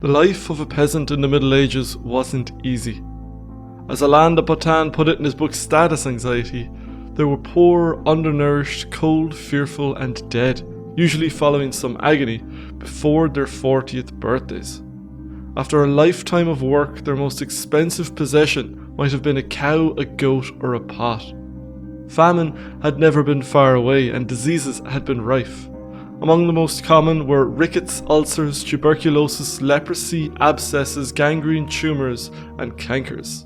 The life of a peasant in the Middle Ages wasn't easy. As Alain de Botton put it in his book Status Anxiety, they were poor, undernourished, cold, fearful and dead, usually following some agony, before their 40th birthdays. After a lifetime of work, their most expensive possession might have been a cow, a goat or a pot. Famine had never been far away and diseases had been rife. Among the most common were rickets, ulcers, tuberculosis, leprosy, abscesses, gangrene, tumours and cankers.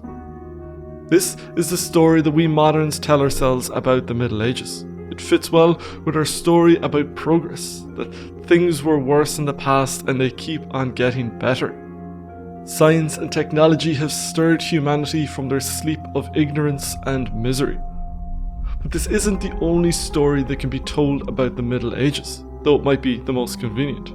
This is the story that we moderns tell ourselves about the Middle Ages. It fits well with our story about progress, that things were worse in the past and they keep on getting better. Science and technology have stirred humanity from their sleep of ignorance and misery. But this isn't the only story that can be told about the Middle Ages, though it might be the most convenient.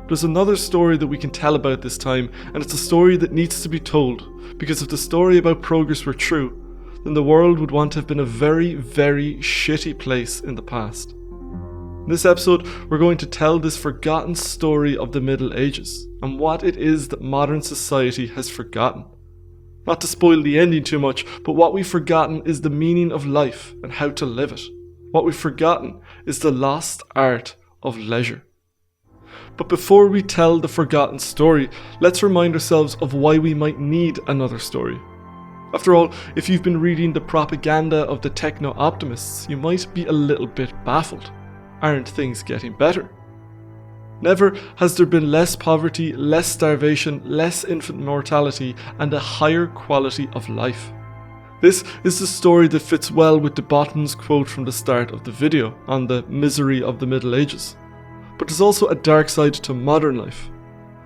There's another story that we can tell about this time, and it's a story that needs to be told, because if the story about progress were true, then the world would want to have been a very, very shitty place in the past. In this episode, we're going to tell this forgotten story of the Middle Ages, and what it is that modern society has forgotten. Not to spoil the ending too much, but what we've forgotten is the meaning of life and how to live it. What we've forgotten is the lost art of leisure. But before we tell the forgotten story, let's remind ourselves of why we might need another story. After all, if you've been reading the propaganda of the techno-optimists, you might be a little bit baffled. Aren't things getting better? Never has there been less poverty, less starvation, less infant mortality, and a higher quality of life. This is the story that fits well with the Botton's quote from the start of the video on the misery of the Middle Ages. But there's also a dark side to modern life.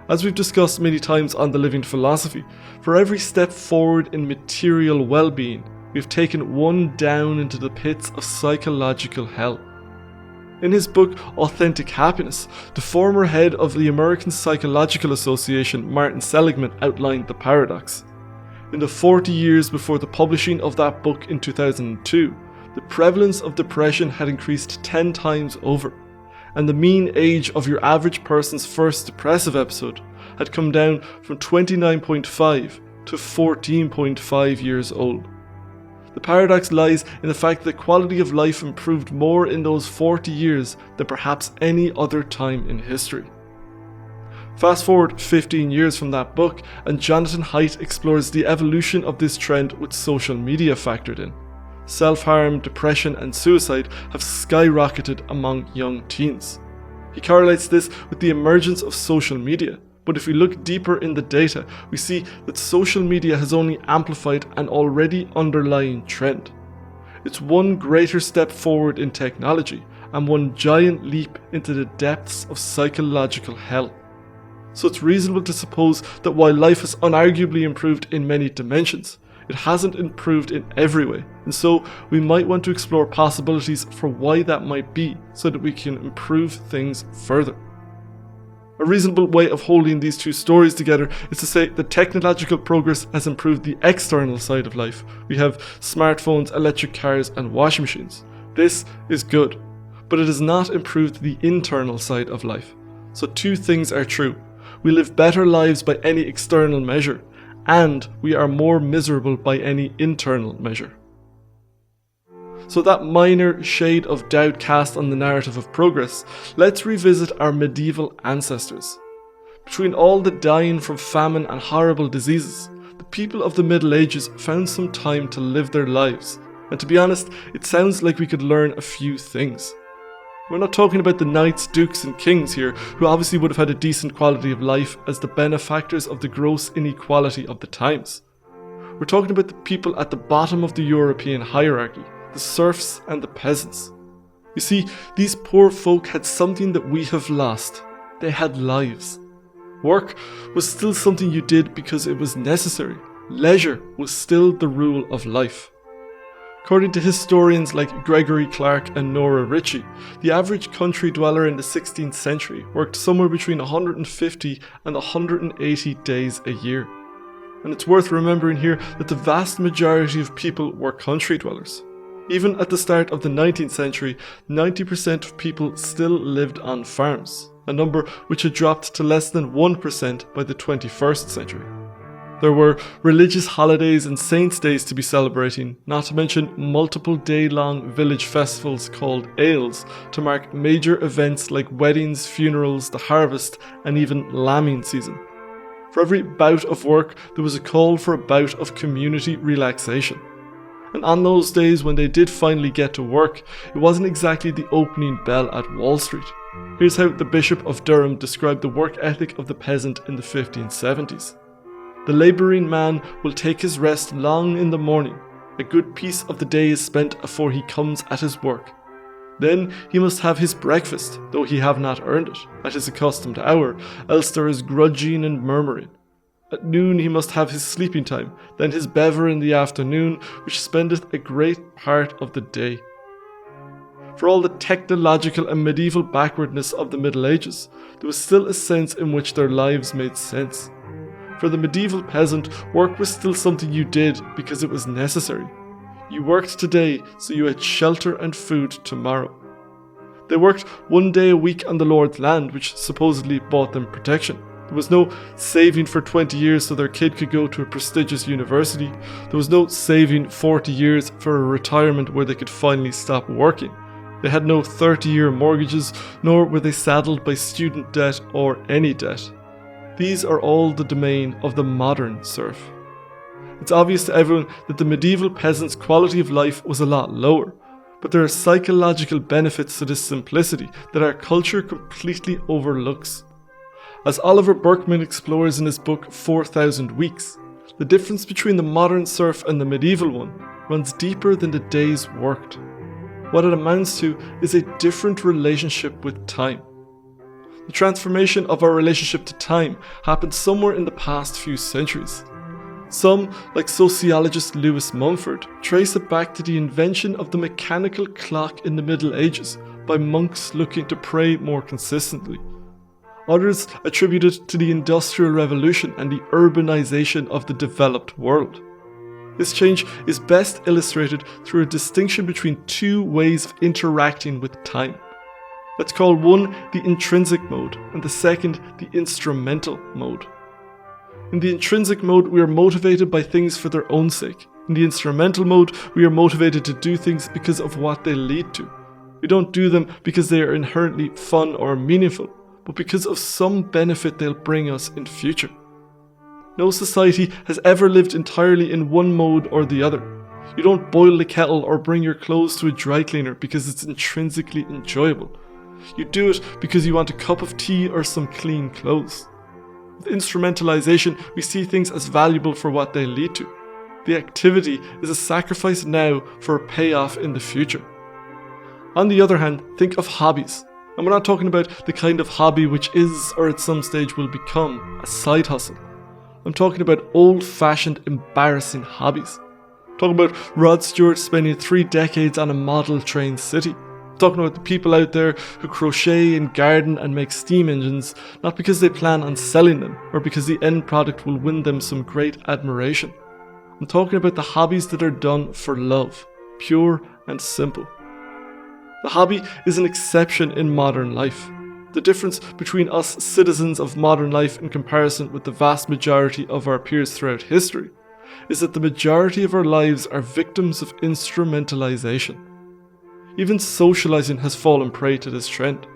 As we've discussed many times on The Living Philosophy, for every step forward in material well-being, we've taken one down into the pits of psychological hell. In his book Authentic Happiness, the former head of the American Psychological Association, Martin Seligman, outlined the paradox. In the 40 years before the publishing of that book in 2002, the prevalence of depression had increased 10 times over, and the mean age of your average person's first depressive episode had come down from 29.5 to 14.5 years old. The paradox lies in the fact that quality of life improved more in those 40 years than perhaps any other time in history. Fast forward 15 years from that book, and Jonathan Haidt explores the evolution of this trend with social media factored in. Self-harm, depression and suicide have skyrocketed among young teens. He correlates this with the emergence of social media, but if we look deeper in the data, we see that social media has only amplified an already underlying trend. It's one greater step forward in technology, and one giant leap into the depths of psychological hell. So it's reasonable to suppose that while life has unarguably improved in many dimensions, it hasn't improved in every way, and so we might want to explore possibilities for why that might be, so that we can improve things further. A reasonable way of holding these two stories together is to say that technological progress has improved the external side of life. We have smartphones, electric cars and washing machines. This is good, but it has not improved the internal side of life. So two things are true. We live better lives by any external measure, and we are more miserable by any internal measure. So that minor shade of doubt cast on the narrative of progress, let's revisit our medieval ancestors. Between all the dying from famine and horrible diseases, the people of the Middle Ages found some time to live their lives, and to be honest, it sounds like we could learn a few things. We're not talking about the knights, dukes and kings here, who obviously would have had a decent quality of life as the benefactors of the gross inequality of the times. We're talking about the people at the bottom of the European hierarchy, the serfs and the peasants. You see, these poor folk had something that we have lost. They had lives. Work was still something you did because it was necessary. Leisure was still the rule of life. According to historians like Gregory Clark and Nora Ritchie, the average country dweller in the 16th century worked somewhere between 150 and 180 days a year. And it's worth remembering here that the vast majority of people were country dwellers. Even at the start of the 19th century, 90% of people still lived on farms. a number which had dropped to less than 1% by the 21st century. There were religious holidays and saints' days to be celebrating, not to mention multiple day-long village festivals called ales to mark major events like weddings, funerals, the harvest, and even lambing season. For every bout of work, there was a call for a bout of community relaxation. And on those days when they did finally get to work, it wasn't exactly the opening bell at Wall Street. Here's how the Bishop of Durham described the work ethic of the peasant in the 1570s. The labouring man will take his rest long in the morning. A good piece of the day is spent afore he comes at his work. Then he must have his breakfast, though he have not earned it, at his accustomed hour, else there is grudging and murmuring. At noon he must have his sleeping time, then his bever in the afternoon, which spendeth a great part of the day. For all the technological and medieval backwardness of the Middle Ages, there was still a sense in which their lives made sense. For the medieval peasant, work was still something you did because it was necessary. You worked today so you had shelter and food tomorrow. They worked one day a week on the Lord's land, which supposedly bought them protection. There was no saving for 20 years so their kid could go to a prestigious university. There was no saving 40 years for a retirement where they could finally stop working. They had no 30-year mortgages, nor were they saddled by student debt or any debt. These are all the domain of the modern serf. It's obvious to everyone that the medieval peasant's quality of life was a lot lower, but there are psychological benefits to this simplicity that our culture completely overlooks. As Oliver Burkeman explores in his book 4,000 Weeks, the difference between the modern serf and the medieval one runs deeper than the days worked. What it amounts to is a different relationship with time. The transformation of our relationship to time happened somewhere in the past few centuries. Some, like sociologist Lewis Mumford, trace it back to the invention of the mechanical clock in the Middle Ages by monks looking to pray more consistently. Others attribute it to the Industrial Revolution and the urbanization of the developed world. This change is best illustrated through a distinction between two ways of interacting with time. Let's call one the intrinsic mode and the second the instrumental mode. In the intrinsic mode, we are motivated by things for their own sake. In the instrumental mode, we are motivated to do things because of what they lead to. We don't do them because they are inherently fun or meaningful, but because of some benefit they'll bring us in future. No society has ever lived entirely in one mode or the other. You don't boil the kettle or bring your clothes to a dry cleaner because it's intrinsically enjoyable. You do it because you want a cup of tea or some clean clothes. With instrumentalization, we see things as valuable for what they lead to. The activity is a sacrifice now for a payoff in the future. On the other hand, think of hobbies. And we're not talking about the kind of hobby which is, or at some stage will become, a side hustle. I'm talking about old-fashioned, embarrassing hobbies. I'm talking about Rod Stewart spending 3 decades on a model train city. Talking about the people out there who crochet and garden and make steam engines, not because they plan on selling them or because the end product will win them some great admiration. I'm talking about the hobbies that are done for love, pure and simple. The hobby is an exception in modern life. The difference between us citizens of modern life in comparison with the vast majority of our peers throughout history is that the majority of our lives are victims of instrumentalization. Even socializing has fallen prey to this trend.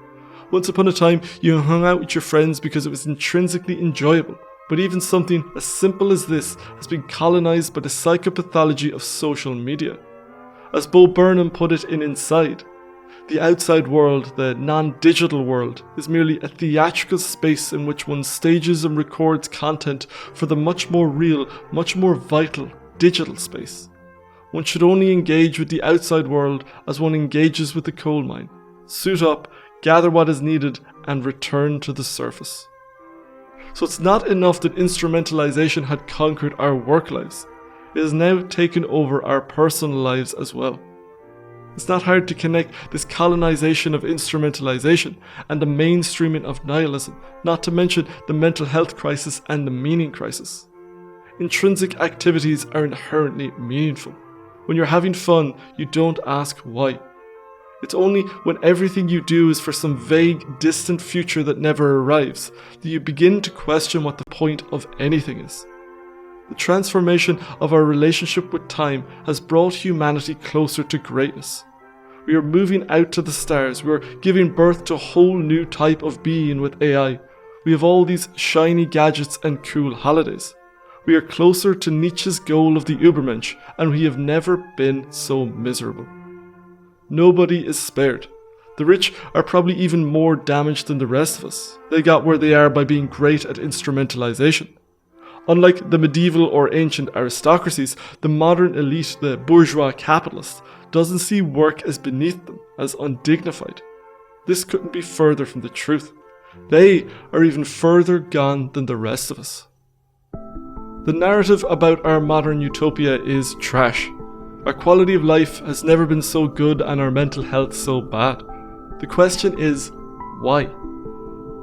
Once upon a time, you hung out with your friends because it was intrinsically enjoyable, but even something as simple as this has been colonized by the psychopathology of social media. As Bo Burnham put it in Inside, the outside world, the non-digital world, is merely a theatrical space in which one stages and records content for the much more real, much more vital digital space. One should only engage with the outside world as one engages with the coal mine. Suit up, gather what is needed, and return to the surface. So it's not enough that instrumentalization had conquered our work lives. It has now taken over our personal lives as well. It's not hard to connect this colonization of instrumentalization and the mainstreaming of nihilism, not to mention the mental health crisis and the meaning crisis. Intrinsic activities are inherently meaningful. When you're having fun, you don't ask why. It's only when everything you do is for some vague, distant future that never arrives that you begin to question what the point of anything is. The transformation of our relationship with time has brought humanity closer to greatness. We are moving out to the stars. We are giving birth to a whole new type of being with AI. We have all these shiny gadgets and cool holidays. We are closer to Nietzsche's goal of the Übermensch, and we have never been so miserable. Nobody is spared. The rich are probably even more damaged than the rest of us. They got where they are by being great at instrumentalization. Unlike the medieval or ancient aristocracies, the modern elite, the bourgeois capitalist, doesn't see work as beneath them, as undignified. This couldn't be further from the truth. They are even further gone than the rest of us. The narrative about our modern utopia is trash. Our quality of life has never been so good and our mental health so bad. The question is, why?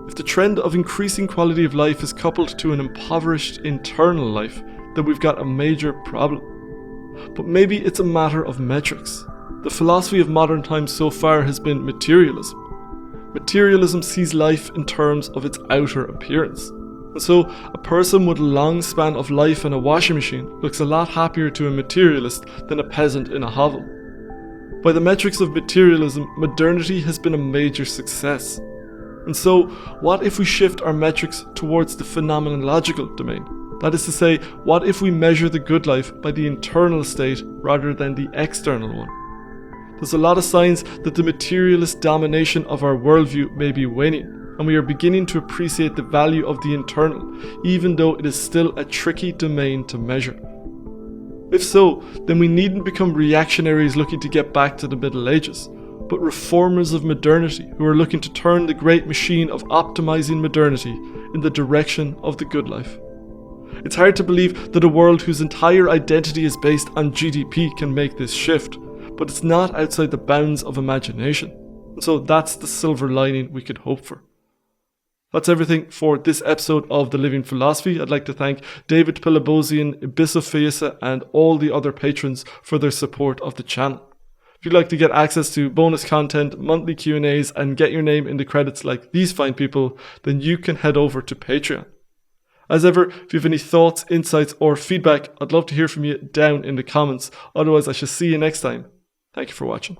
If the trend of increasing quality of life is coupled to an impoverished internal life, then we've got a major problem. But maybe it's a matter of metrics. The philosophy of modern times so far has been materialism. Materialism sees life in terms of its outer appearance. And so, a person with a long span of life and a washing machine looks a lot happier to a materialist than a peasant in a hovel. By the metrics of materialism, modernity has been a major success. And so, what if we shift our metrics towards the phenomenological domain? That is to say, what if we measure the good life by the internal state rather than the external one? There's a lot of signs that the materialist domination of our worldview may be waning, and we are beginning to appreciate the value of the internal, even though it is still a tricky domain to measure. If so, then we needn't become reactionaries looking to get back to the Middle Ages, but reformers of modernity who are looking to turn the great machine of optimizing modernity in the direction of the good life. It's hard to believe that a world whose entire identity is based on GDP can make this shift, but it's not outside the bounds of imagination. And so that's the silver lining we could hope for. That's everything for this episode of The Living Philosophy. I'd like to thank David Pilabosian, Ibisophiasa, and all the other patrons for their support of the channel. If you'd like to get access to bonus content, monthly Q&As, and get your name in the credits like these fine people, then you can head over to Patreon. As ever, if you have any thoughts, insights, or feedback, I'd love to hear from you down in the comments. Otherwise, I shall see you next time. Thank you for watching.